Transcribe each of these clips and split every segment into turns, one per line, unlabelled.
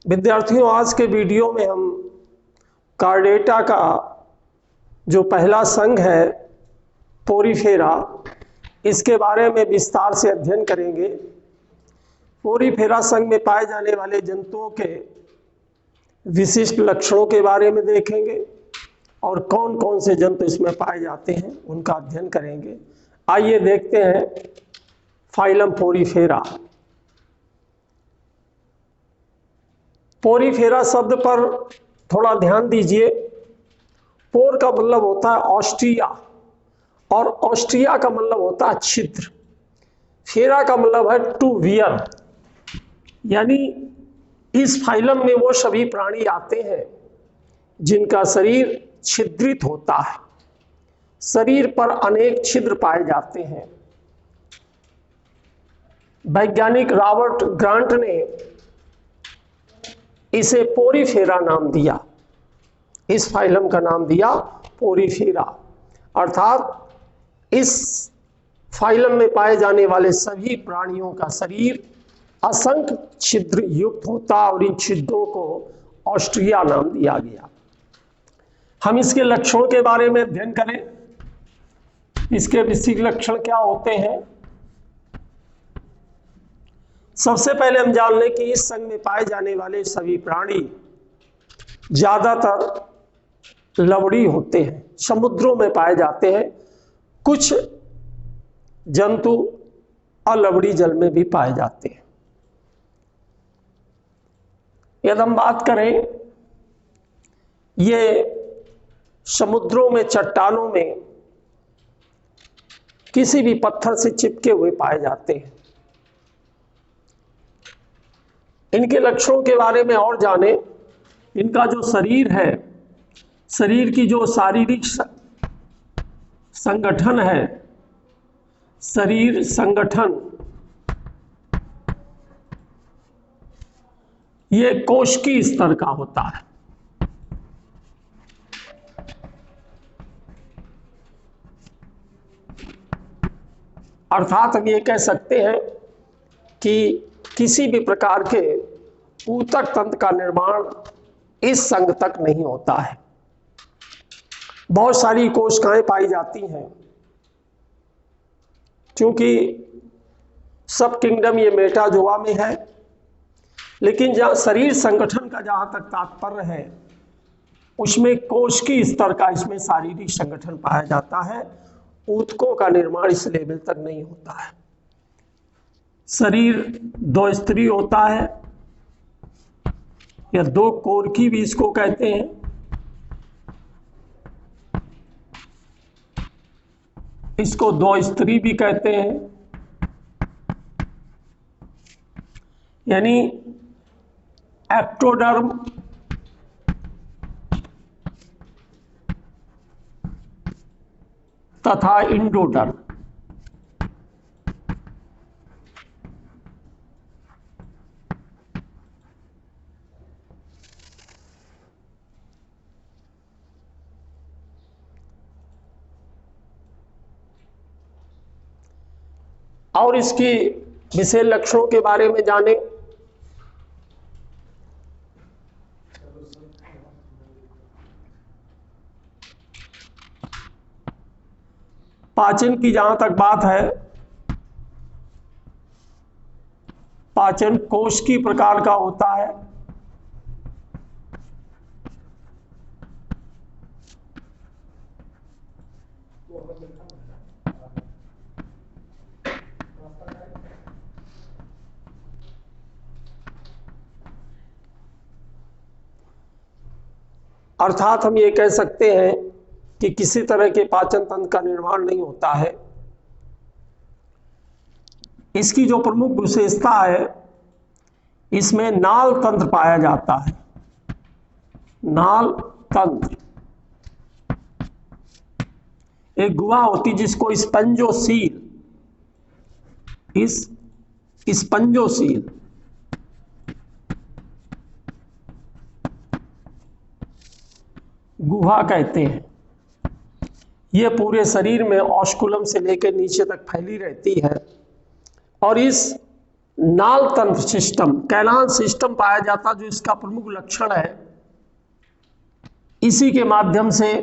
विद्यार्थियों, आज के वीडियो में हम कार्डेटा का जो पहला संघ है पोरीफेरा, इसके बारे में विस्तार से अध्ययन करेंगे। पोरीफेरा संघ में पाए जाने वाले जंतुओं के विशिष्ट लक्षणों के बारे में देखेंगे और कौन कौन से जंतु इसमें पाए जाते हैं उनका अध्ययन करेंगे। आइए देखते हैं फाइलम पोरीफेरा। पोरीफेरा शब्द पर थोड़ा ध्यान दीजिए। पोर का मतलब होता है ऑस्ट्रिया और ऑस्ट्रिया का मतलब होता है छिद्र। फेरा का मतलब है टू वियर, यानी इस फाइलम में वो सभी प्राणी आते हैं जिनका शरीर छिद्रित होता है। शरीर पर अनेक छिद्र पाए जाते हैं। वैज्ञानिक रॉबर्ट ग्रांट ने इसे पोरीफेरा नाम दिया। इस फाइलम का नाम दिया पोरीफेरा, अर्थात इस फाइलम में पाए जाने वाले सभी प्राणियों का शरीर असंख्य छिद्र युक्त होता और इन छिद्रों को ऑस्ट्रिया नाम दिया गया। हम इसके लक्षणों के बारे में अध्ययन करें। इसके विशिष्ट लक्षण क्या होते हैं? सबसे पहले हम जान लें कि इस संघ में पाए जाने वाले सभी प्राणी ज्यादातर लवड़ी होते हैं, समुद्रों में पाए जाते हैं। कुछ जंतु अलवड़ी जल में भी पाए जाते हैं। यदि हम बात करें, ये समुद्रों में, चट्टानों में किसी भी पत्थर से चिपके हुए पाए जाते हैं। इनके लक्षणों के बारे में और जाने। इनका जो शरीर है, शरीर की जो शारीरिक संगठन है, शरीर संगठन, ये कोशिकीय स्तर का होता है। अर्थात हम ये कह सकते हैं कि किसी भी प्रकार के ऊतक तंत्र का निर्माण इस संघ तक नहीं होता है। बहुत सारी कोशिकाएं पाई जाती हैं। क्योंकि सब किंगडम ये मेटाजोआ में है, लेकिन जहाँ शरीर संगठन का जहाँ तक तात्पर्य है, उसमें कोशिकीय स्तर का इसमें शारीरिक संगठन पाया जाता है। ऊतकों का निर्माण इस लेवल तक नहीं होता है। शरीर दो स्तरीय होता है, या दो कोरकी भी इसको कहते हैं। इसको दो स्तरीय भी कहते हैं, यानी एक्टोडर्म तथा इंडोडर्म। और इसकी विशेष लक्षणों के बारे में जाने। पाचन की जहां तक बात है, पाचन कोशिकीय प्रकार का होता है। अर्थात हम ये कह सकते हैं कि किसी तरह के पाचन तंत्र का निर्माण नहीं होता है। इसकी जो प्रमुख विशेषता है, इसमें नाल तंत्र पाया जाता है। नाल तंत्र एक गुहा होती जिसको स्पंजोसील, स्पंजोसील गुहा कहते हैं। यह पूरे शरीर में ऑस्कुलम से लेकर नीचे तक फैली रहती है और इस नाल तंत्र सिस्टम, कैनाल सिस्टम पाया जाता, जो इसका प्रमुख लक्षण है। इसी के माध्यम से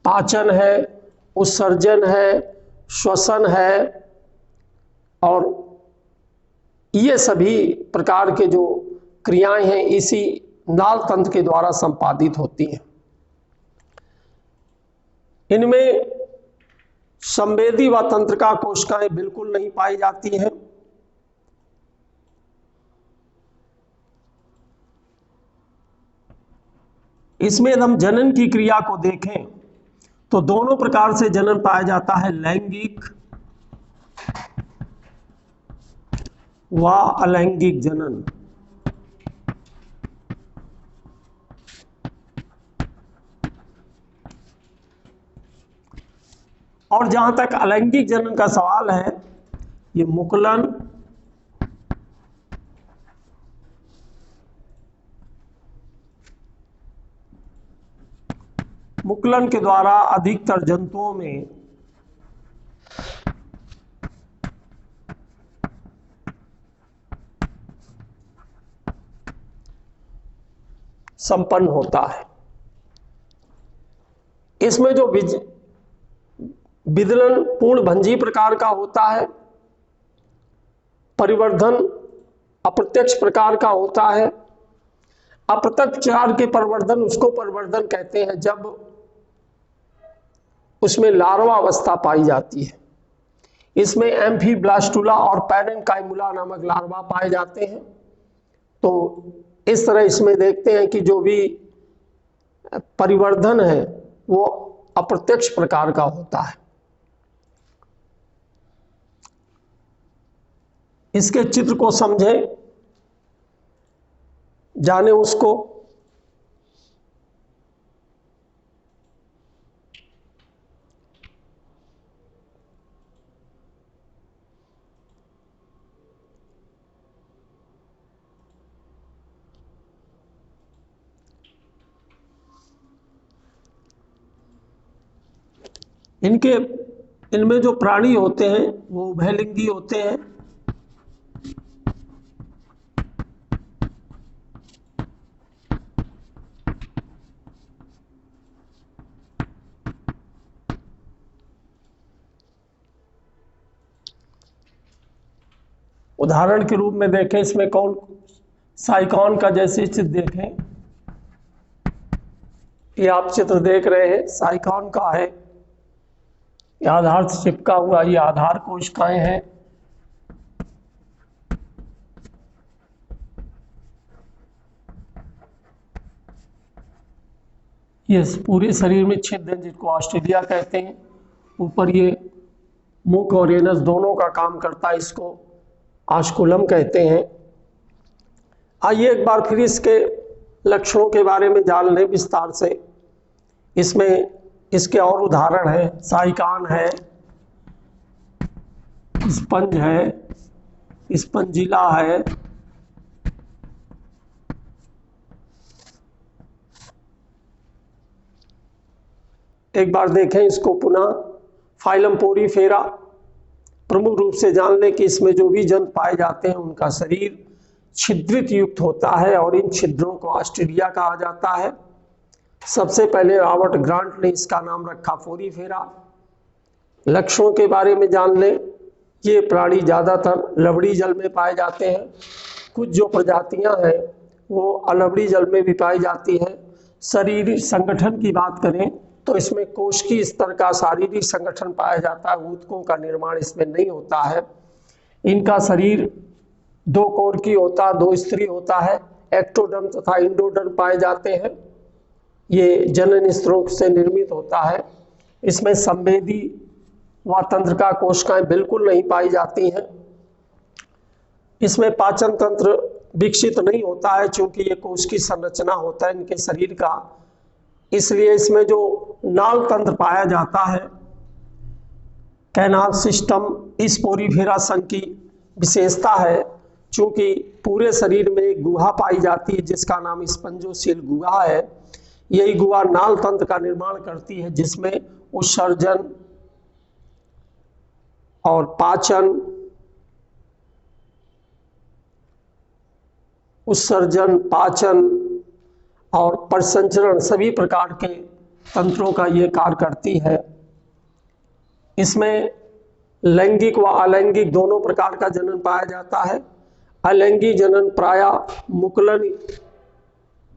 पाचन है, उत्सर्जन है, श्वसन है, और ये सभी प्रकार के जो क्रियाएं हैं इसी नाल तंत्र के द्वारा संपादित होती हैं। इनमें संवेदी व तंत्रिका कोशिकाएं बिल्कुल नहीं पाई जाती हैं। इसमें यदि हम जनन की क्रिया को देखें तो दोनों प्रकार से जनन पाया जाता है, लैंगिक व अलैंगिक जनन। और जहां तक अलैंगिक जनन का सवाल है, ये मुकुलन के द्वारा अधिकतर जंतुओं में संपन्न होता है। इसमें जो विदलन पूर्ण भंजी प्रकार का होता है, परिवर्धन अप्रत्यक्ष प्रकार का होता है। अप्रत्यक्ष प्रकार के परिवर्धन उसको परिवर्धन कहते हैं जब उसमें लार्वा अवस्था पाई जाती है। इसमें एम्फीब्लास्टुला और पैरेन्काइमुला नामक लार्वा पाए जाते हैं। तो इस तरह इसमें देखते हैं कि जो भी परिवर्धन है वो अप्रत्यक्ष प्रकार का होता है। इसके चित्र को समझें, जाने उसको। इनमें जो प्राणी होते हैं वो उभयलिंगी होते हैं। उदाहरण के रूप में देखें, इसमें कौन साइकॉन का जैसे चित्र देखें, ये आप चित्र देख रहे हैं, साइकॉन का है, ये आधार से चिपका हुआ, ये आधार कोशिकाएं हैं। ये पूरे शरीर में छिद्र हैं जिसको ऑस्ट्रेलिया कहते हैं। ऊपर ये मुख और एनस दोनों का काम करता है, इसको आस्कुलम कहते हैं। आइए एक बार फिर इसके लक्षणों के बारे में जान लें विस्तार से। इसमें इसके और उदाहरण है, साइकान है, स्पंज है, स्पंजिला है, एक बार देखें इसको पुनः। फाइलम पोरीफेरा प्रमुख रूप से जान लें कि इसमें जो भी जंतु पाए जाते हैं उनका शरीर छिद्रित युक्त होता है और इन छिद्रों को ऑस्ट्रेलिया कहा जाता है। सबसे पहले रॉबर्ट ग्रांट ने इसका नाम रखा पोरीफेरा। लक्षणों के बारे में जान लें, ये प्राणी ज़्यादातर लवड़ी जल में पाए जाते हैं। कुछ जो प्रजातियां हैं वो अलवड़ी जल में भी पाई जाती हैं। शारीरिक संगठन की बात करें तो इसमें कोशिकीय स्तर का शारीरिक संगठन पाया जाता है, ऊतकों का निर्माण इसमें नहीं होता है। इनका शरीर दो कोर की होता है, दो स्तरीय होता है। एक्टोडर्म तथा इंडोडर्म पाए जाते हैं। ये जनन स्रोत से निर्मित होता है। इसमें संवेदी व तंत्रिका कोशिकाएं बिल्कुल नहीं पाई जाती हैं। इसमें पाचन तंत्र विकसित नहीं होता है क्योंकि ये कोशिकीय संरचना होता है इनके शरीर का। इसलिए इसमें जो नाल तंत्र पाया जाता है, कैनाल सिस्टम, इस पोरीफेरा संघ की विशेषता है। चूंकि पूरे शरीर में एक गुहा पाई जाती है जिसका नाम स्पंजोसील गुहा है। यही गुहा नाल तंत्र का निर्माण करती है जिसमें उत्सर्जन और पाचन उत्सर्जन, पाचन और परिसंचरण सभी प्रकार के तंत्रों का ये कार्य करती है। इसमें लैंगिक व अलैंगिक दोनों प्रकार का जनन पाया जाता है। अलैंगिक जनन प्रायः मुकुलन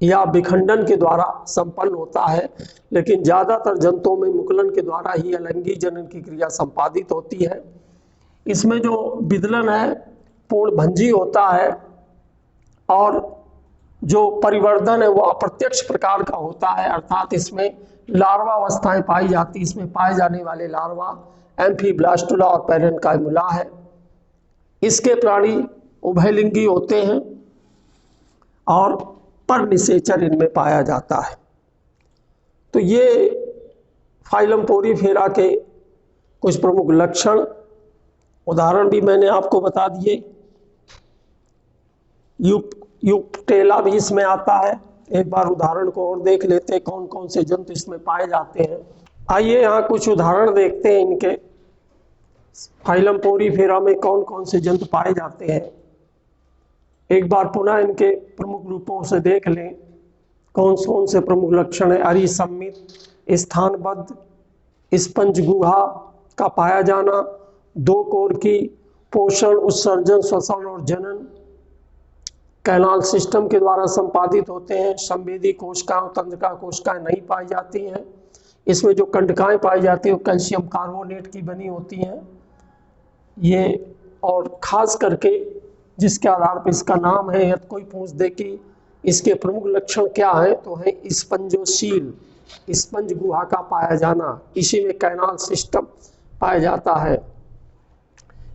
या विखंडन के द्वारा संपन्न होता है, लेकिन ज़्यादातर जंतुओं में मुकुलन के द्वारा ही अलैंगिक जनन की क्रिया संपादित होती है। इसमें जो विदलन है पूर्णभंजी होता है और जो परिवर्धन है वो अप्रत्यक्ष प्रकार का होता है, अर्थात इसमें लार्वा अवस्थाएं पाई जाती। इसमें पाए जाने वाले लार्वा एम्फीब्लास्टुला और पैरेन्काइमुला है। इसके प्राणी उभयलिंगी होते हैं और परनिषेचन इनमें पाया जाता है। तो ये फाइलम पोरीफेरा के कुछ प्रमुख लक्षण, उदाहरण भी मैंने आपको बता दिए। यूपटेला भी इसमें आता है। एक बार उदाहरण को और देख लेते हैं कौन कौन से जंतु इसमें पाए जाते हैं। आइए यहाँ कुछ उदाहरण देखते हैं इनके। फाइलम पोरीफेरा में कौन कौन से जंतु पाए जाते हैं। एक बार पुनः इनके प्रमुख रूपों से देख लें कौन कौन से प्रमुख लक्षण है। अरिसम्मित, स्थानबद्ध, स्पंज गुहा का पाया जाना, दो कोर की, पोषण, उत्सर्जन, श्वसन और जनन कैनाल सिस्टम के द्वारा संपादित होते हैं। संवेदी कोशिकाएं, तंत्रिका कोशिकाएं नहीं पाई जाती हैं। इसमें जो कंडकाएं पाई जाती है वो कैल्शियम कार्बोनेट की बनी होती हैं। ये और खास करके जिसके आधार पर इसका नाम है, यदि कोई पूछ दे कि इसके प्रमुख लक्षण क्या है, तो है स्पंजोशील, स्पंज गुहा का पाया जाना। इसी में कैनाल सिस्टम पाया जाता है।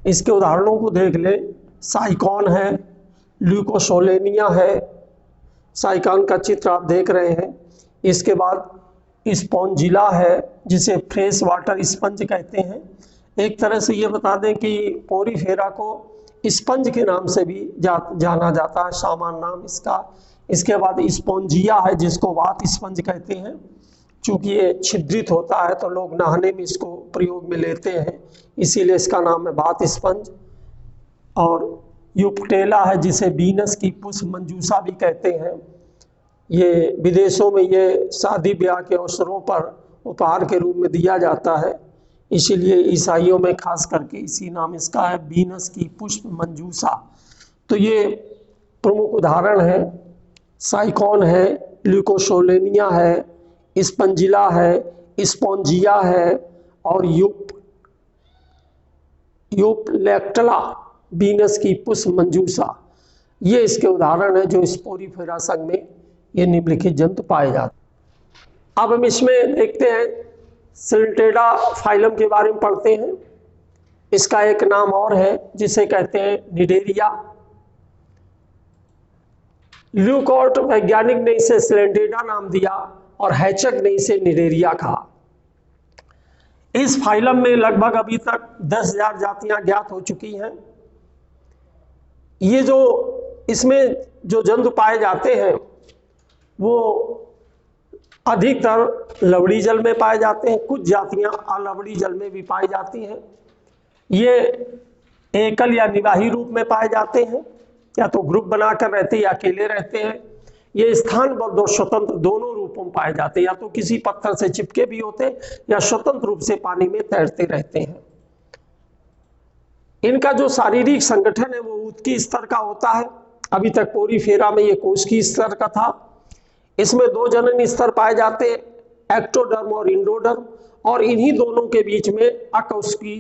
इसके उदाहरणों को देख ले। साइकॉन है, ल्यूकोसोलेनिया है, साइकॉन का चित्र आप देख रहे हैं। इसके बाद स्पॉन्जिला है जिसे फ्रेश वाटर स्पंज कहते हैं। एक तरह से ये बता दें कि पोरीफेरा को स्पंज के नाम से भी जाना जाता है, सामान्य नाम इसका। इसके बाद स्पॉन्जिया है जिसको वात स्पंज कहते हैं। चूंकि ये छिद्रित होता है तो लोग नहाने में इसको प्रयोग में लेते हैं, इसीलिए इसका नाम है वात स्पंज। और यूपटेला है जिसे वीनस की पुष्प मंजूषा भी कहते हैं। ये विदेशों में ये शादी ब्याह के अवसरों पर उपहार के रूप में दिया जाता है, इसीलिए ईसाइयों में खास करके इसी नाम इसका है, वीनस की पुष्प मंजूषा। तो ये प्रमुख उदाहरण है। साइकॉन है, ल्यूकोसोलेनिया है, स्पंजिला है, स्पॉन्जिया है और यूपलेक्टला, वीनस की पुष्प मंजूषा। ये इसके उदाहरण है जो इस पोरीफेरा संघ में ये निम्नलिखित जंतु पाए जाते हैं। अब हम इसमें देखते हैं सिलेंटेडा फाइलम के बारे में पढ़ते हैं। इसका एक नाम और है जिसे कहते हैं निडेरिया। ल्यूकॉर्ट वैज्ञानिक ने इसे सिलेंटेडा नाम दिया और हैचक ने इसे निडेरिया कहा। इस फाइलम में लगभग अभी तक 10,000 जातियां ज्ञात हो चुकी हैं। ये जो इसमें जो जंतु पाए जाते हैं वो अधिकतर लवड़ी जल में पाए जाते हैं। कुछ जातियां अलवड़ी जल में भी पाई जाती हैं। ये एकल या निवाही रूप में पाए जाते हैं, या तो ग्रुप बनाकर रहते हैं या अकेले रहते हैं। ये स्थानबद्ध और स्वतंत्र दोनों रूपों में पाए जाते हैं, या तो किसी पत्थर से चिपके भी होते हैं या स्वतंत्र रूप से पानी में तैरते रहते हैं। इनका जो शारीरिक संगठन है वो ऊतकी स्तर का होता है। अभी तक पोरीफेरा में ये कोशिकी स्तर का था। इसमें दो जनन स्तर पाए जाते हैं, एक्टोडर्म और इंडोडर्म, और इन्हीं दोनों के बीच में अकोशिकी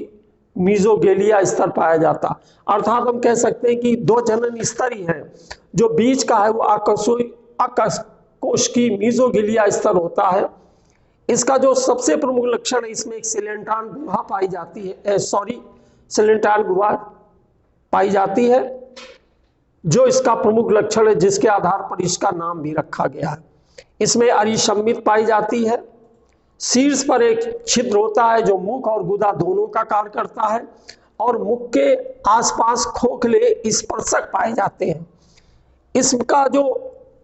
मीजोगेलिया स्तर पाया जाता। अर्थात हम कह सकते हैं कि दो जनन स्तर ही हैं, जो बीच का है वो अकोशिकी मीजोगेलिया स्तर होता है। इसका जो सबसे प्रमुख लक्षण है, इसमें एक सिलेंट्रान गुहा पाई जाती है, सिलेंट्रान गुहा पाई जाती है, जो इसका प्रमुख लक्षण है, जिसके आधार पर इसका नाम भी रखा गया है। इसमें अरिसम्मित पाई जाती है। शीर्ष पर एक छिद्र होता है जो मुख और गुदा दोनों का कार्य करता है, और मुख के आसपास खोखले स्पर्शक पाए जाते हैं। इसका जो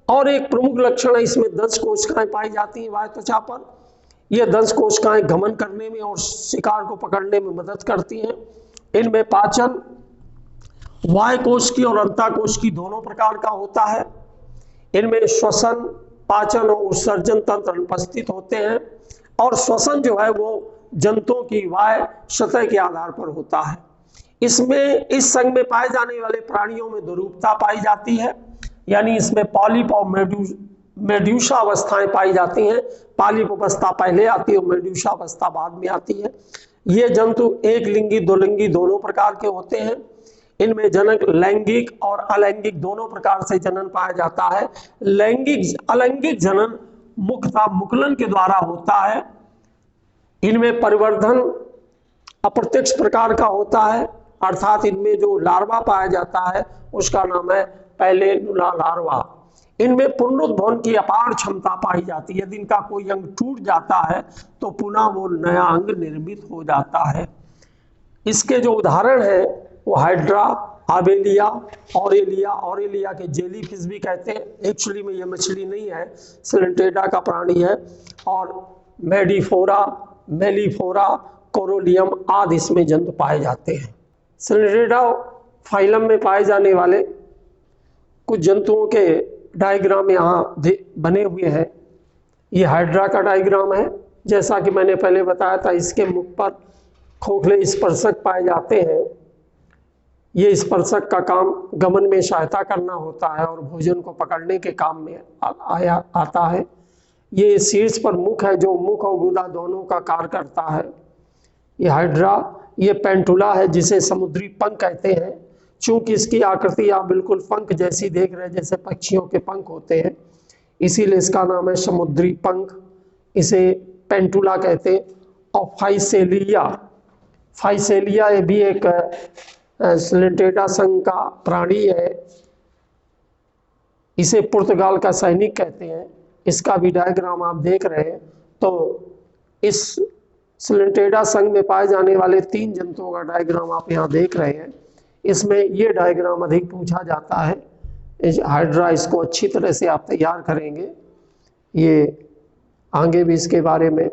और एक प्रमुख लक्षण है, इसमें दंश कोशिकाएं पाई जाती हैं बाह्य त्वचा पर। यह दंश कोशिकाएं गमन करने में और शिकार को पकड़ने में मदद करती हैं। इनमें पाचन वाय कोशिकी और अंतःकोशिकी दोनों प्रकार का होता है। इनमें श्वसन, पाचन और उत्सर्जन तंत्र अनुपस्थित होते हैं और श्वसन जो है वो जंतुओं की वाय सतह के आधार पर होता है। इसमें इस संघ में पाए जाने वाले प्राणियों में द्विरूपता पाई जाती है, यानी इसमें पॉलिप और मेड्यूसा अवस्थाएं पाई जाती हैं। पॉलिप अवस्था पहले आती है और मेड्यूसा अवस्था बाद में आती है। ये जंतु एक लिंगी, दो लिंगी दोनों प्रकार के होते हैं। इनमें जनक लैंगिक और अलैंगिक दोनों प्रकार से जनन पाया जाता है। अलैंगिक जनन मुख्यतः मुकुलन के द्वारा होता है। इनमें परिवर्धन अप्रत्यक्ष प्रकार का होता है, अर्थात इनमें जो लार्वा पाया जाता है उसका नाम है पैलेनुला लार्वा। इनमें पुनरुद्भवन की अपार क्षमता पाई जाती है। यदि इनका कोई अंग टूट जाता है तो पुनः वो नया अंग निर्मित हो जाता है। इसके जो उदाहरण है वो हाइड्रा, आबेलिया, ऑरेलिया के जेलीफिश भी कहते हैं। एक्चुअली में ये मछली नहीं है, सिलेंटेडा का प्राणी है। और मेडिफोरा, मेलीफोरा, कोरोलियम आदि इसमें जंतु पाए जाते हैं। सिलेंटेडा फाइलम में पाए जाने वाले कुछ जंतुओं के डायग्राम यहाँ बने हुए हैं। ये हाइड्रा का डायग्राम है। जैसा कि मैंने पहले बताया था, इसके मुख पर खोखले स्पर्शक पाए जाते हैं। ये स्पर्शक का काम गमन में सहायता करना होता है और भोजन को पकड़ने के काम में आता है। ये शीर्ष पर मुख है जो मुख और गुदा दोनों का कार्य करता है। ये हाइड्रा, ये पेंटुला है जिसे समुद्री पंख कहते हैं। चूंकि इसकी आकृति आप बिल्कुल पंख जैसी देख रहे हैं, जैसे पक्षियों के पंख होते हैं, इसीलिए इसका नाम है समुद्री पंख, इसे पेंटुला कहते हैं। और फाइसेलिया ये भी एक सिलेंटेडा संघ का प्राणी है। इसे पुर्तगाल का सैनिक कहते हैं। इसका भी डायग्राम आप देख रहे हैं। तो इस सिलेंटेडा संघ में पाए जाने वाले 3 जंतुओं का डायग्राम आप यहाँ देख रहे हैं। इसमें ये डायग्राम अधिक पूछा जाता है। हाइड्रा, इसको अच्छी तरह से आप तैयार करेंगे। ये आगे भी इसके बारे में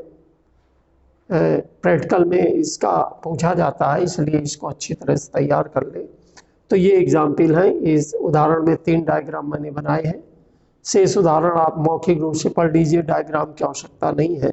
प्रैक्टिकल में इसका पूछा जाता है, इसलिए इसको अच्छी तरह से तैयार कर ले। तो ये एग्जाम्पल है। इस उदाहरण में 3 डायग्राम मैंने बनाए हैं। शेष उदाहरण आप मौखिक रूप से पढ़ लीजिए, डायग्राम की आवश्यकता नहीं है।